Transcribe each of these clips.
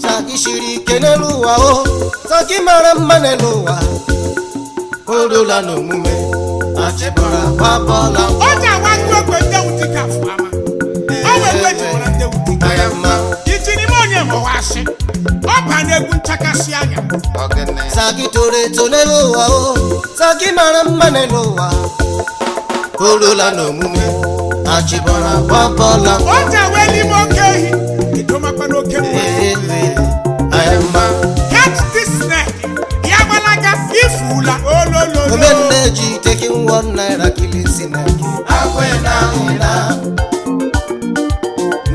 Saki shiri kenelu o Saki mara manelu wa Odola no mume Achibora wabola Oja wangu kwende utika fuama Owe wetu wande utika Ayama Ichini monye mwashi Opa negu nchakasi anya Saki tore tonelu o Saki mara manelu wa Odola no mume Achibora wabola Oja weni mokehi Itoma kwa no kemwe Catch this snake Yabalaga ifula Olololo Omeneji taking 1 naira killing sinaki Akwena ina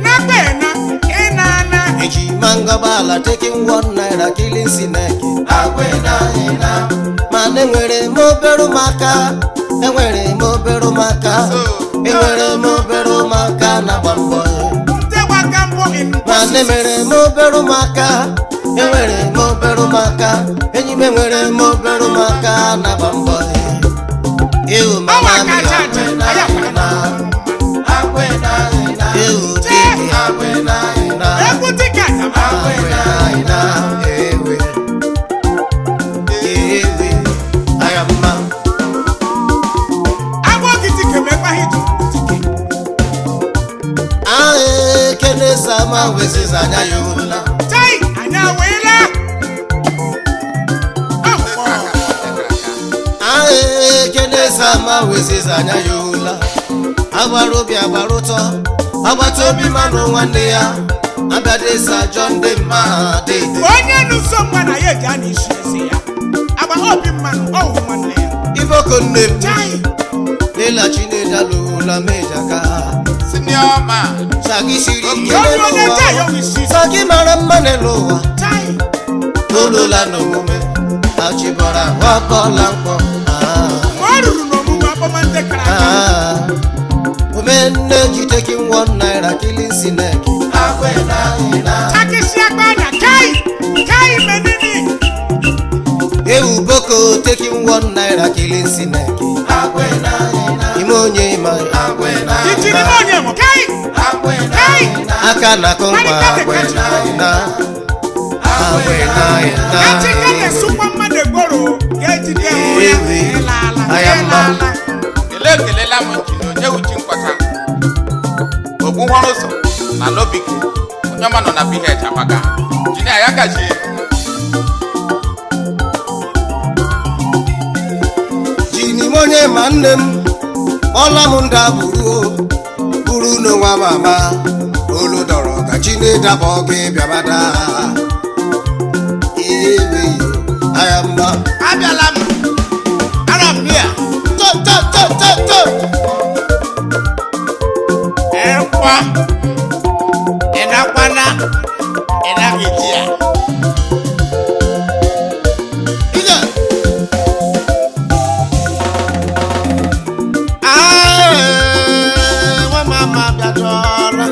Nabena Enana Eji mangabala taking 1 naira killing sinaki Akwena ina Mane nwere moberu maka Enwere moberu maka Enwere moberu maka na bambo Tewa gambo in Mane mere moberu maka Enwere moberu maka Enyi me nwere moberu maka na bambo Ewu mama mi akwena ina Ewu titi akwena ina Ekutika Akwena ina Ewe Ewe Ayama Abo kitike mekwa hitu Tike Ae kene sama wezi zanya yola Tai anya wela Ae kene sama wezi zanya yola Agbarobi agbaroto Agbatobi manu nwanne ya Abadesa John de ma dede Onye nuso mwana ye jani ishezi ya Aba obi manu ohu mwane ya Iboko nnem Tai Lela Chinedu la mejaka Senior Sagi shiri Yoyo neja yo wishi Sagi mara manelowa Tai Olola no mume Achibora wabola mpo Moruru no mumu abomande karaka Omeneji taking 1 naira killing sineki Akwena ina Takishi agbanya Kai menini Ewu boko taking 1 naira killing sineki Akwena ina Imonye ima Akwena Ichini monye mo Kai Aka na kompa Akwena ina Akwena ina Achika ye supa made goro Geji de Ewe Ayama Kele la mchino je uchi nkwata Ogun horo so na lobiki Onyoma no na bihe chapaga Jini ayaka ji Jini monye mannem Ola munda buru no wa mama Olu doro ka Chinedu Okere biabada Ewe Ayama Abiala m Aram here To Ekwa Enakwana Enakitia Ija Wa mama biadora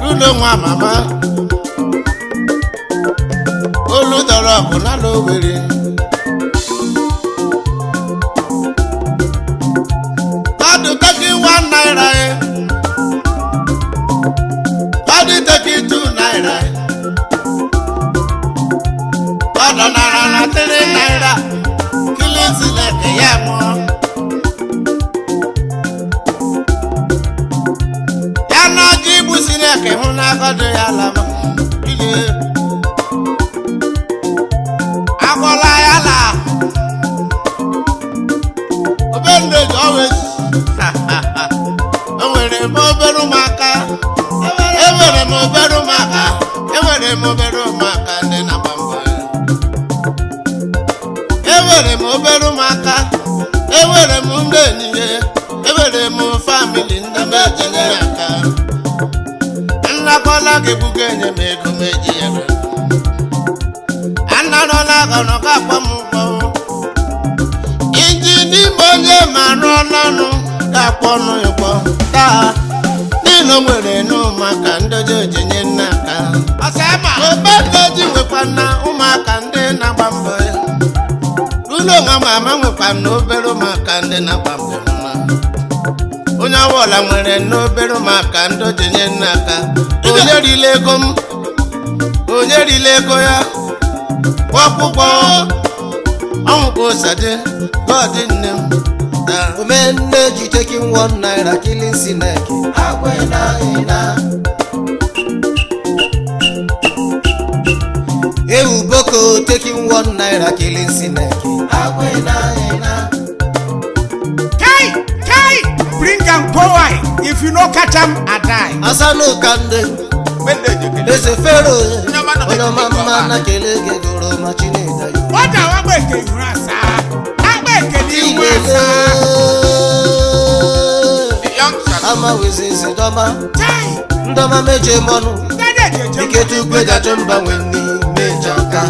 Ludo wa mama Olu doro kuna lo were Adu taki 1 naira Adu taki 2 naira Adu nara na 3 naira Kilisi leke ya mo Ya na jibu sineke huna kodo ya lama Ile Akola ya la Obende always Enwere moberu maka Enwere moberu maka Enwere moberu maka Ndị na bambo Enwere moberu maka Enwere m ndị enyiye Enwere m family ndị mejinye aka Nnakola gebuga enye m ego meji ya Annarola gọnọ ka akpọ m ụgbọ Injini monye marụ ọnụ Ga-akpọ nụ ịkpọ taa Nino nwere n'ụmụaka ndị ojinye nna aka Ebe nneji nwekwa na ụmụaka ndị na-agba mbọ ya Rulo nwa mama nwekwa na obere ụmụaka ndị na-agba mbọ mma Onye ọbụla nwere n'obere ụmụaka ndị ojinye nna aka onye rile ego m onye rile ego ya ọkpụkpọ ọnwụkwa osade gọdị nne m Omenne ji taking 1 naira killing Sineki. Ewu Boko taking 1 naira killing Sineki. Kai, bring am powai. If you no catch am, I die. Asano Kande. There's a pharaoh. Mama na kelege goro ma Chinedu. What I want to do, Rasa? I make a new Ama wezi doma. Ndoma meje monu. Iketu kwega jomba weni mejaka.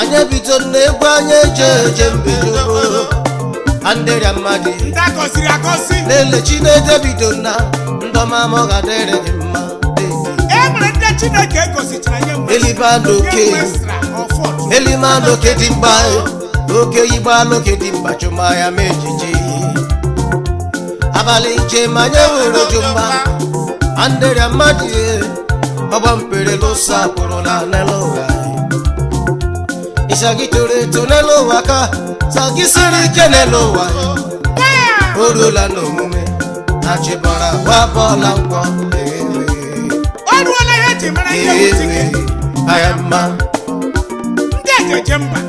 Anya bito negwu anya eje mbejogo. Andere amadi. Lele Chinedu bido na. Ndoma moga dere jima. Elibando ke. Elimando ke dimba. Oke ibalo ke dimba chuma ya mejiji. Abali manye wuro jumba Andere amadi Obampere losa porola nelowa Isagitore to nelowa ka Sagisiri ke nelowa Orula no mume Achibara wabola nkwa Oruola yeti mara ye utike Ayama Ndeke jemba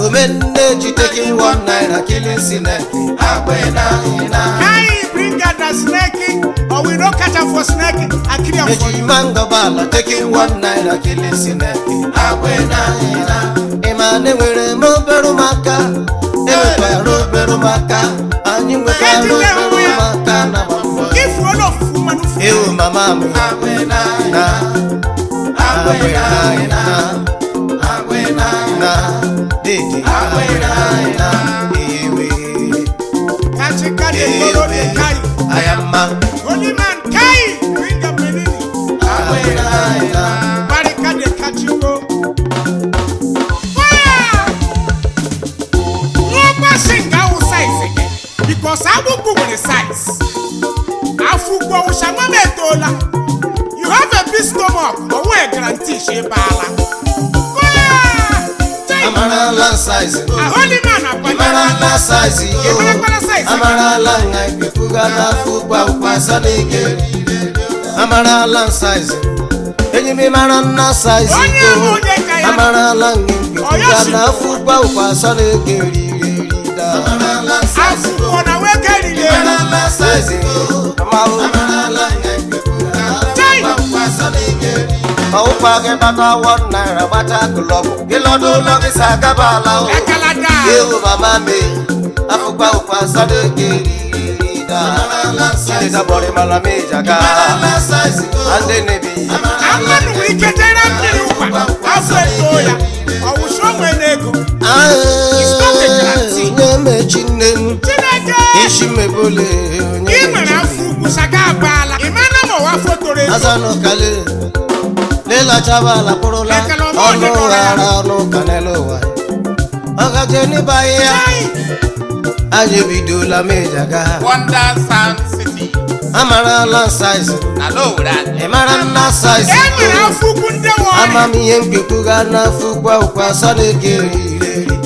Omenne ji taking 1 naira killing Sineki. Kai bring out the snake or we don't catch up for snake I kill you for Eji you mango bala taking 1 naira killing Sineki. Imane were mo beru maka. Ewe beru maka. Anyi we beru maka na mambo. If you know woman Ewe mama mi. Na Didi Ewe Kachikade moro de Kai Ayama Holy man Kai bring up menini Barikade kachiko Fire No passing out size again because I will go with the size Afugo ushama metola You have a big stomach but we guarantee she bala Amarala size A holy man Amarala size Amarala ngai kuga na fupa upasa nige Amarala size Enyimi marana size Amarala ngai kuga na fupa upasa nige Amarala size Afugo we get Amarala size Amarala ngai kuga na fupa upasa nige Opa ke bata 1 naira bata kulobo Kilodo logi sagabala o Ewu mama me Afupa upa sadegirida Chideta bori malame jaga Ande nebi Amanu iketera mniri upa Afetoya Owusho mwenego Nyeme chinen Ishime bole Imena afugu sagabala Imana mo wafotore Azano kale Lela chavala porola Ono rara ono kanelo wa Agaje ni baya Aje bido la mejaga Wonder Sound City. Amarala size Na low that. Emara na size Emena afugu ndewo Amami yemke kuga na fukwa ukwa sadege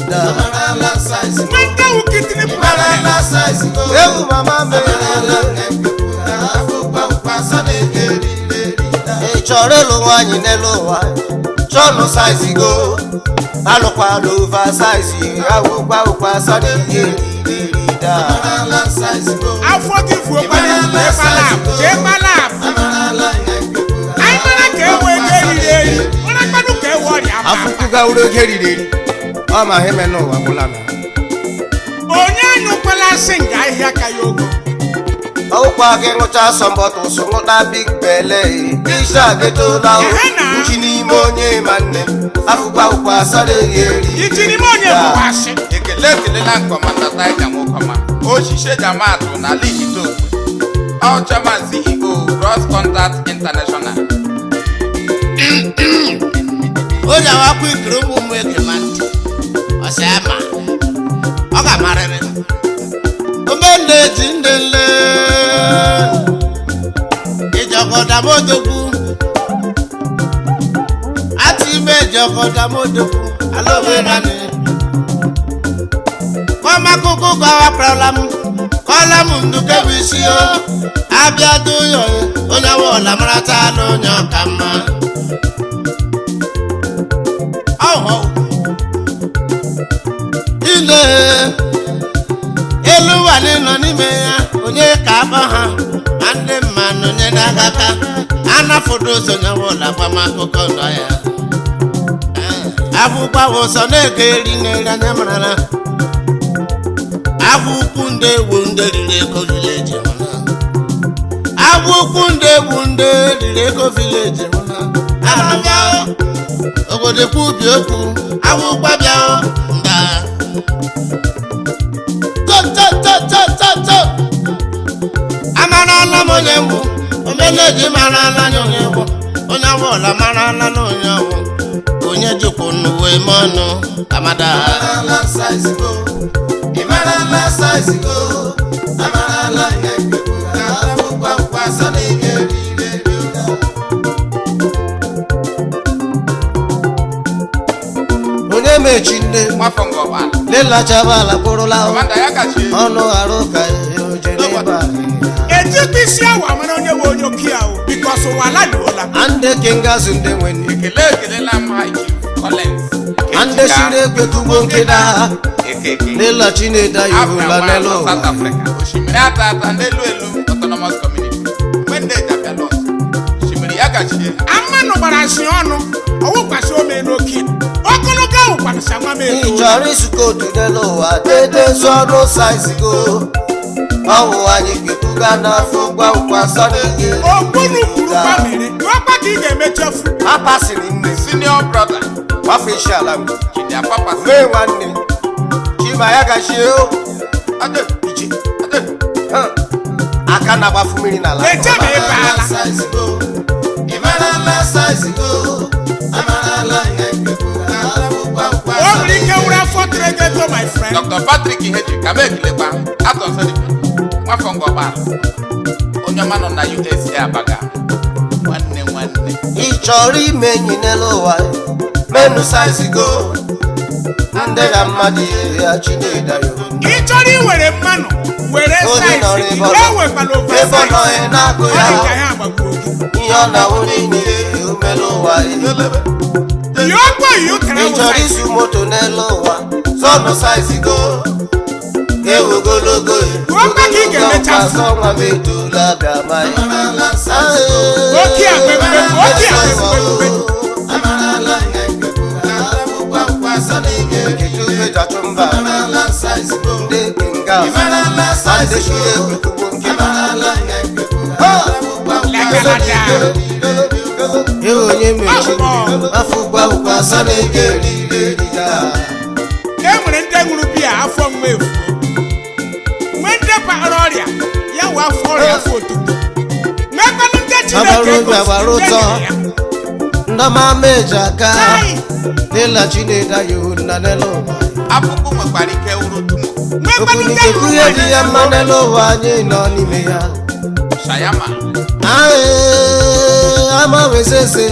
Amarala size Mwende ukitini Amarala size Ewu mama me Fukwa ukwa sadege Chorelo wanyi nelo wa Chono size go Alokwa lova size Awukwa ukwa sadege Amarala size go Afogifu opani Jebalab Aimana kewe geriri Ona kwanu kewe ama Afukuga uro geriri Oma heme no wa mulana Onye nukwala singa ahia kayogo Awukwa ke ngocha somboto sunguta big belle Isha geto na Uchini monye manne Afukwa ukwa sadege Ichini monye mwashi Ekele na Commander Tiger Mokoma. O ṣiṣẹ́ jamaatu na league to. All chairman CEO Cross Contact International. Oja wa ku ikrubu mu ekemant Osema Oga marere Omende jindele damodogwu ati meje ọkọ damodogwu alobenani kọmakụkụ gọwaprala m kọla m ndukebu isi o abịa duyo onye wọla marata n'onye ọka mma ile elu ụwa nọ n'ime ya onye ka akpọ ha ma ndị mmanụ onye na-agaka anafodo sonye wọla agbamakụkọ ndọ ya akwụkwọ ụsọ na-ege eri n'eri anya marala akwụkwọ ndị ewu ndị riri ego vileji mụna akwụkwọ ndị ewu ndị riri ego vileji mụna abịa obodo ekwu ubi okwu akwụkwọ bịa nda to amarala m onye mbụ omeneji marala anya onye mbụ onye ọbụla marala na onye ọbụ onye jikwu n'uwe ime ọnụ amada onye mechi nne nwafọ ngọba lelachabala kpụrụla kọmanda ya kachi ọnụ arụ ka oje n'ebe ejikwa isi awa mara onye nwe onye oke ahụ bikos ụwa laduola ande kengazu ndị nwere ekelela m ha ji Collins ande shiri ekwekugbo nkeda ekeke lela Chinedu Okere n'elu South ụwa Africa osimiri ata ata n'elu elu autonomous community mgbe dapịa los osimiri ya gachie amanụ gbara asị ọnụ ọwụkwasị ome n'oke ogologo ahụ kwanụsa nwa m ị eto chọrọ isuka otu n'elu ụwa dede zụ ọnụ saizigo ọwụ anyị ga-ebuga n'afọ gwa ụkwa sọ n'ihe okpuru kwuru famili ọkwa ka ị ga-emechefu apasịrị nne senior brother gbafe isi ala m Chidia Papa mee nwanne chima ya gachie o ade ije aka na-agbafu mmiri n'ala eche ma ebe ala o nwere ike were afọ tere gị eto my friend Dr. Patrick Iheji ka m ekilekwa atọ nsọ nwafọ ngọba onye ọma nọ na USA Abaga nwanne ị chọrọ ime enyi n'elu ụwa menu saizigo ndị ga mmadụ ihe ya Chinedu Okere ị chọrọ iwere mmanụ were onye nọrọ saịsị ebe ọ gị ewekwala nọ ebe ọ nọ ya na-agụ ọ ya dị ka ya agbagbuo gị ihe ọ na-awụ niile omelu ụwa yi ọkwa yi ụtara ị chọrọ isu moto n'elu ụwa sọnụ saizigo ewu ogologo ọkwa ka ị ga-emecha asọ nwa m etola bịa ma oke agbegbe oke agbegbe ketubejachụ mba ndị kinga ndị shiri ekwekugbo nke ewe onye mechi afọ ụkwa asọ na-ege eririga e nwere ndị ṅụrụ biya afọ mgbe efu nwe ndị kpara ọrịa ya wụ afọ ọrịa afọ otuto nwekwanụ ndị agbara Chineke obi agbara ụtọ ndọma meji aka lela Chinedu Okere na n'elu ụwa akwụkwọ nwekwara ike wuru tumo nwekwanụ ndị okwunikekwu ṅụrụ ihe dị ya mmanya mma n'elu ụwa anyị nọ n'ime ya Shayama amawezeze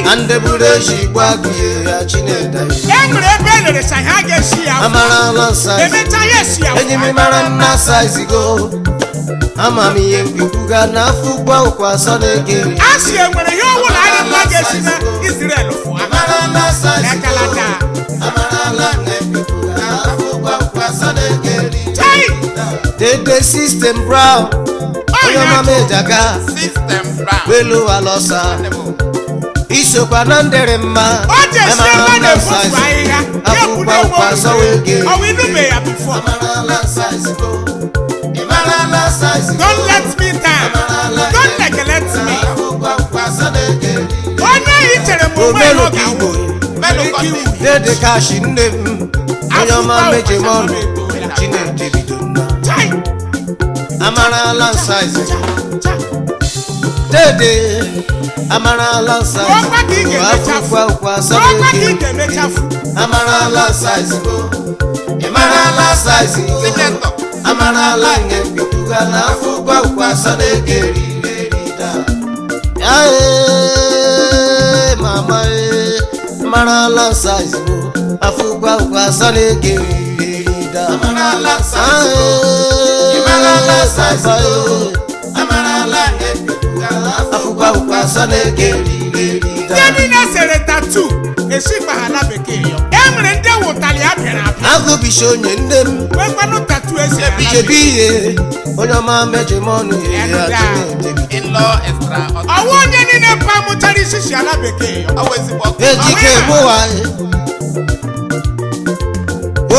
na ndị buru eji gba gị ya Chinedu Okere e nwere ebe e lere sa ha ga-esi ya afọ amarala nsa emecha ya esi ya enyi m mara nna saizigo ama m ihe mkekwuga n'afọ ụgwọ ụkwa asọ na-ege a sị e nwere ihe ọbụla anyị mma ga-esi na Israel fụa ekalata chai dede sistem brown onye ọma meji aka System Brown welu alọsa isokwa na ndịrị mma o jesi ebe a na-efofu ahịhịa ya afọ kwudo ụgwọ ụkwa asọ wege ọwụ inube ya bifo don't let me down don't neglect me onye ahụ chere m onwe ya ọ ga-awụ dede kashi nne m onye ọma meje m ọnụ Chinedu bido nna chai amarala nsaizi dede amarala nsaizi ọkwa ka ị ga-emechafu afọ ụkwa asọ ọkwa ka ị na-ege ga-emechafu amarala nsaizi ịmarala nsaizi Senator amarala nke mkpekwuga n'afọ ụgwọ ụkwa asọ na-ege eriri da amarala size mo afugwa ugwa saneke rida Amarala size Amarala size Amarala afugwa ugwa saneke rida ndị niile sere tatu esikpa ha na bekee yo e nwere ndị wụtali apịara apịa agụbishi onye nne m nwekwanụ tatu esi ala chebi ihe onye ọma mejimọnụ ihe ya Chineke in-law extra ọwụ onye niile mpa mụchara isi si ala bekee yo ọwụ ezigbo ọkụ. ejike mụwa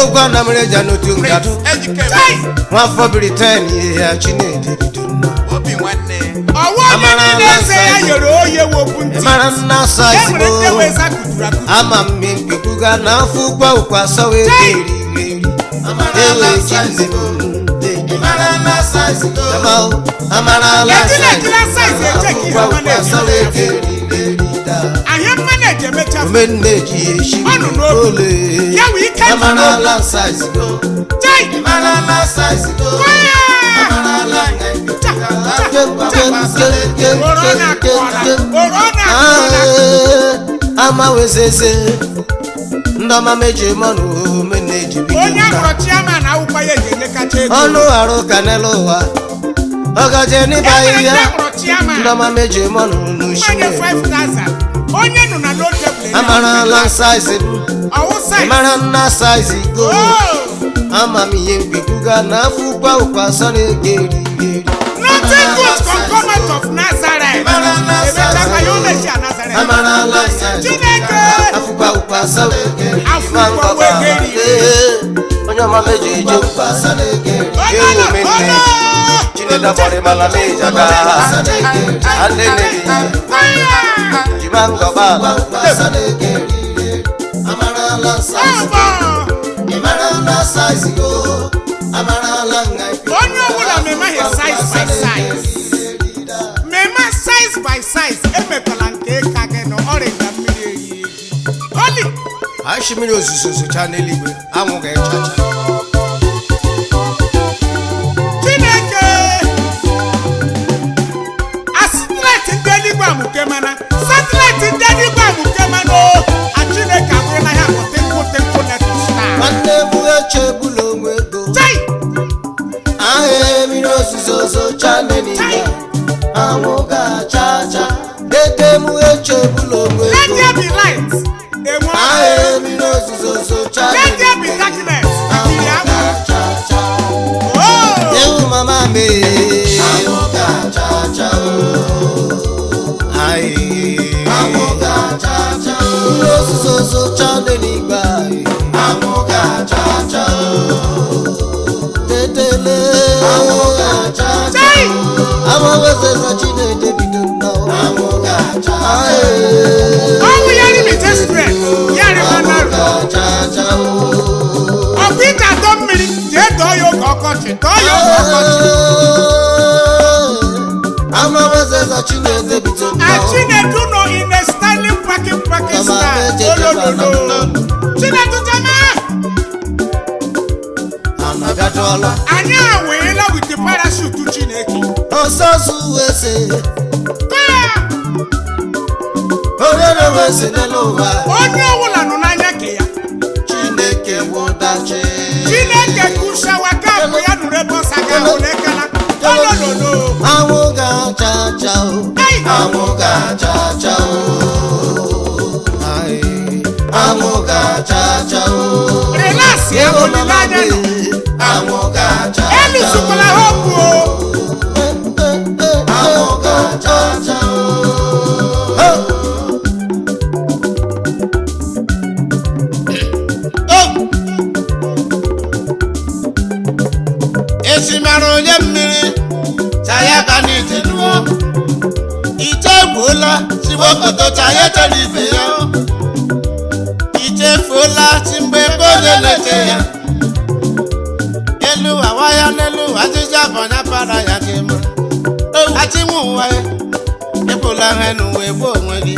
ogwa na mreja n'otu ngadu Ejike Chai! nwafọ Britain ihe ya Chineke bido nna obi nwanne ọwụ onye niile eze ya yere oye wopụ ntị mara nna e size nwere ndị mo weza kuturu akutu ama mme mkpekwuga na afọ ụgwọ ụkwa sawa ego eriri ewe jinne Amarala size amarala ejila ejila saiz eche ka ihe ụgwọ ọma ụkwa sawa ego na-eji eriri ahịa mma na-eji emecha omenne ji eshi Ọnụ n'obi. ole ya wụ ike dị n'obi amarala size mo Chai! Amarala size Kwaya! Amarala Corona akụọla ama wezeze ndọma meji mọnụ omenne ji bido onye nna akọrọ chiama na akwụkwọ ya eji enyekacha ego ọnụ arụ kanela ụwa ọgaje n'ịba e nwere ndị ahịhịa akọrọ chiama ndọma meji mọnụ mmanye n'ushime 5,000 onye nọ na low table enye amarala saizi m ọwụ saiz mara nna saizi go ama m ihe mkpekwuga na afọ ụgwọ ụkwa sọ na-ege eriri nothing good concomitant of Nazareth emechakwa ya omechi a Nazareth amarala saizi Chineke afọ ụgwọ ụkwa sọ na-ege eriri Afọ ụgwọ wege eriri. onye ọma meji eje ụkwa sọ na-ege eriri onye ewu nọ menne onye Chinedu Okere mala meja ga anene jimango bala Amarala ọgbọ size Amarala onye ọbụla memaghị size by size mema size by size emekwala nke ka gị na ọrịa mmiri eyi eji oli ashi mmiri ozuzo zocha n'eluigwe anwụ ga-echacha Chineke asatịlaịtị ndị eluigwe amụke mana satịlaịtị ndị eluigwe amụke mana o a Chineke abụrụla ya bụ tịnkụ netustar nwanne m echegbula onwe ego chai ahịa mmiri ozuzo zocha n'eluigwe anwụ ga-achacha dede m echegbula onwe let ego there be light enwe ahịa mmiri ozuzo zocha let there be darkness ikiri amụ ga-achacha oh ewu mama me Anwụ ga-achacha Anwụ ga-achacha mmiri ozuzo zocha n'eluigwe Anwụ ga-achacha tetele Anwụ ga-achacha chai amawezeza Chinedu bido nnọọ Anwụ ga-achacha ọnwụ ya rimite stress ya rimanaro ga-achacha ọkwa ike atọ mmiri jee dọọ ya oge ọkọchị dọọ ya oge ọkọchị amawezeza Chinedu bido a nnọọ Chinedu nọ in a styling packing style olololo Chinedu jama anabịajụọla anyị aweela with the parachute Chineke ọsọsọ wese Taa! onye na-ewese n'elu ụwa onye ọbụla nọ n'anya ke ya Chineke wụdachi Chineke kushawa kapụ ya nụrụ ebe ọsa ga ahụ n'ekala olololo anwụ ga-achacha o Ei! Anwụ ga-achacha anwụ ga-achacha relax ya bụ olileanya nọ Anwụ ga-achacha elusukwala hopu o Anwụ ga-achacha esimara onye mmiri chaya ka n'ite nuo ite egbuola chibokoto chaya chere ibe ya ichefuola chi mgbe ebe onye lete ya elu awa ya n'elu ajịja bọnya para ya gị ma achinwe ụwa ya ekwula ha n'ụwa egbu onwe gị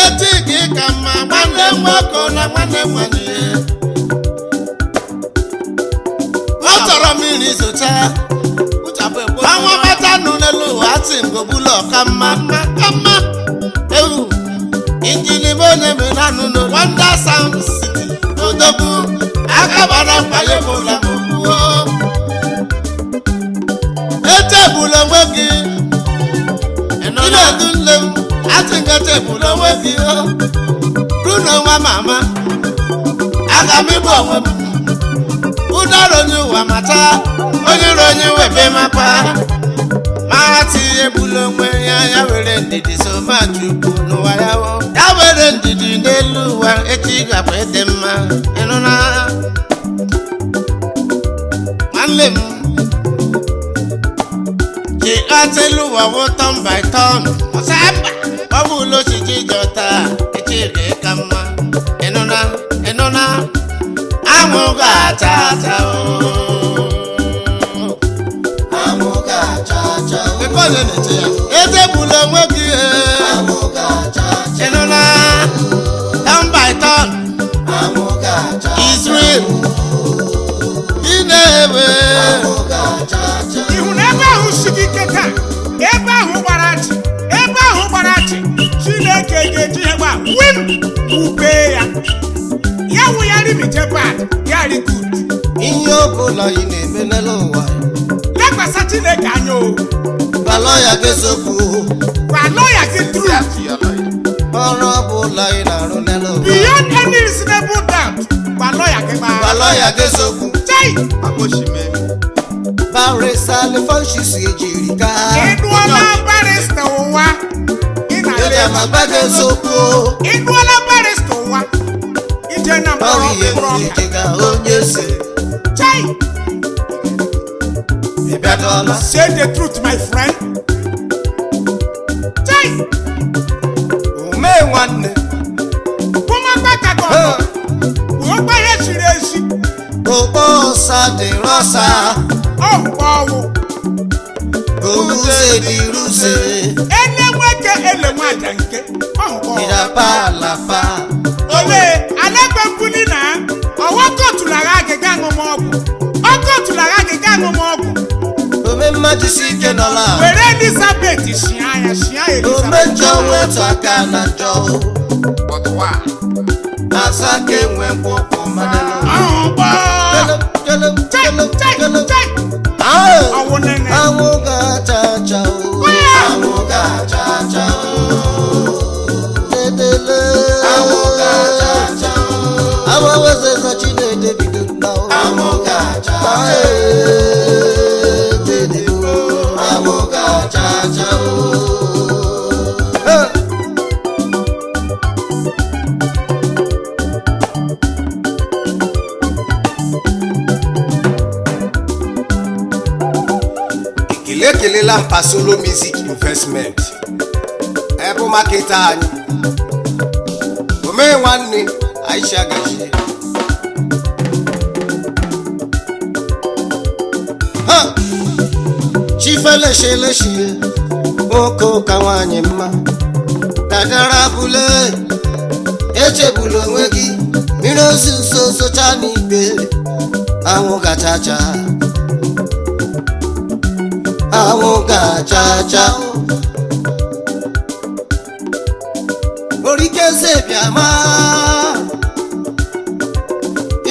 eti gị ka mma nwanne nwoke na nwanne nwanyị ya ọ chọrọ mmiri zocha anwụ mata nụ n'elu ụwa atị ngobula ọka mma ewu injini bụ onye mere manụ no wonder sound city odogwu akabara mkpanye bụla mụkwuo echebula onwe gị Chinedu nne m asị nga echebula onwe gị ru n'ọnwa mama aga m ịbụ onwe m ụdara onye ụwa mata onye iro onye webe makwa maghati ebula onwe ya ya were ndidi so machukwu n'ụwa ya were ndidi n'elu ụwa echi gakwa ede mma ịnụna nwanne m ji atelu ụwa wụ turn by turn ọ bụ ụlọ ochiji jọta echi ga-eka mma ịnụna anwụ ga-acha acha echebula onwe gị ịnụna turn by turn Israel ị na-ewe ihu na ebe ahụ siri ike taa ebe ahụ gbara achị Chineke ga-eji ihe gba wim ube ya wụgharị mitebad ya rikut ihe ọbụla ị na-eme n'elu ụwa lekwasị Chineke anya o gbalọ ya gị eziokwu gbalọ ya gị tru ọrụ ọbụla ị na-arụ n'elu ụwa beyond any reasonable doubt gbalọ ya gị gbalọ ya gị eziokwu barista lefonshis ejiri ka ịdụọla barista ụwa agbaga eziokwu ịdụọla barista ụwa ije na ọrụ ihe ga onye si ịbịadọla say the truth my friend ume nwanne kwụmagbakago kwuokwa ihe chiri ezi okpo ọsa dị rọsa ọwụ oruze dị ruze ele nwoke ele nwaja nke ịrapalapa ole alebe mbuli na ọwakọtụlara agịga aṅụmọgwụ ome mmadụ si ike nọla were Elizabeth shia Elizabeth ome njọ wetu aka na njọ asa ka enwe mkpụkpụ mmadụ anwụ ga-acha acha anwụ ga-acha acha dedele anwụ ga-acha acha awawezeza Chinedu bido na anwụ ga-acha acha dedele anwụ ga-acha acha ekelela mpa solo music investment ebe maketa anyị omee nwanne Aisha gajie chifelesheleshi nwoke ụka nwanyị mma dadara bule echebula onwe gị mmiri ozi nso socha n'igbe anwụ gachacha anwụ ga-acha orikeze bịama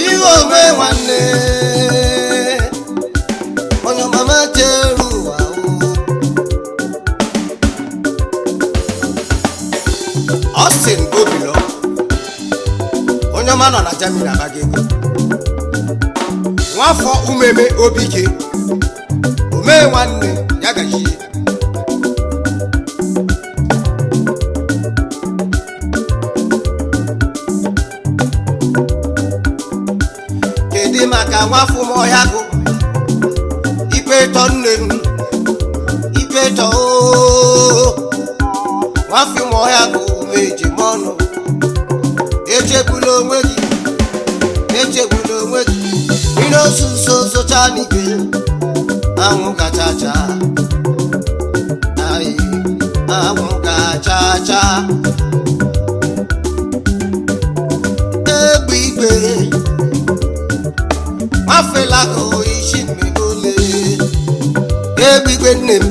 ihe ome nwanne onye mama jeru ụwa Austin Gobilo onye ọma nọ na Germany abaga ego nwafọ umeme obike omee nwanne ya gajie kedu maka nwafọ ụmụọhịa gụ ikpe ịtọ nne m ikpe ịtọ nwafọ ụmụọhịa gụ meje m ọnụ echegbula onwe gị mmiri ozu nso socha n'igwe anwụ gachacha anwụ gachacha egbe igwe nwafelago isi mmegole egbe igwe nne m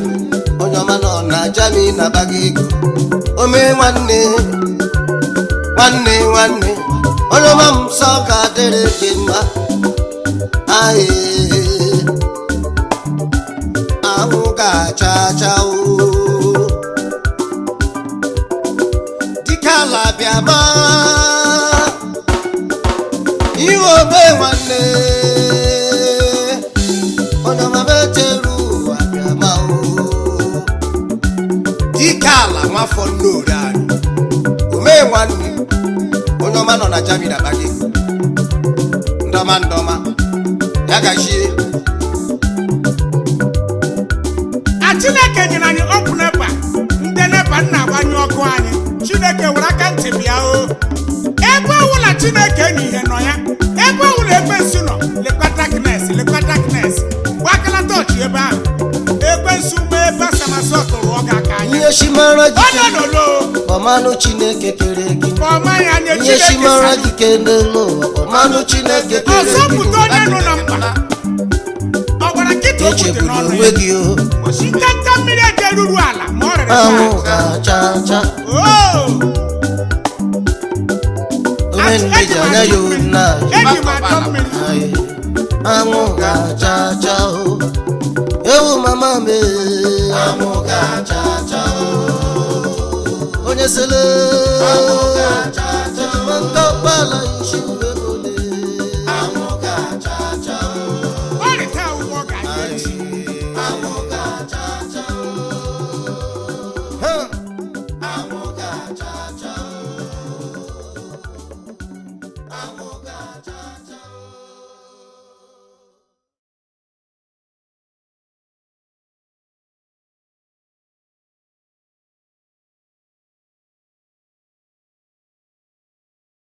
onye ọma nọ na Germany na-abaga ego omee nwanne nwanne nwanne onye ọma m nsọ ga-adịrị gị mma aye ahụ ga-acha acha o dike ala bịa ma iwe ome nwanne onye ọma mecheru ụwa bịa ma o dike ala nwafọ nnori anyị omee nwanne onye ọma nọ na jami na bagi ndọma ndọma ya gachie a Chineke nyere anyị ọkụ nepa ndị nepa nna agbanyụ ọkụ anyị Chineke were aka ntị bịa o ebe ọwụla Chineke na ihe nọ ya ebe ọwụla ekwensu nọ lekwa darkness gbakala tọọchị ebe ahụ ekwensu mee ebe asamasa tụrụ ọga aka anyị ihe shimara gị ọnọdụlo ọmanụ Chineke kere gị ọma ya nye ihe Chineke shimara gị kene n'ụwa ọmanụ Chineke kere ọzọ gị pụta onye nọ na mkpa ọ gwara nkịta okwute echegbula n'ọnụ onwe ya gị o nkata mmiri eje ruru ala ma ọ rere ahụ ahụ. ga-acha acha Oh! onye nleji anya ya na Eji m atọ mmiri. ahụ ga-acha acha o ewu mama me ahụ ga-acha acha o onye sele ahụ ga-acha acha o nke ọkpala isi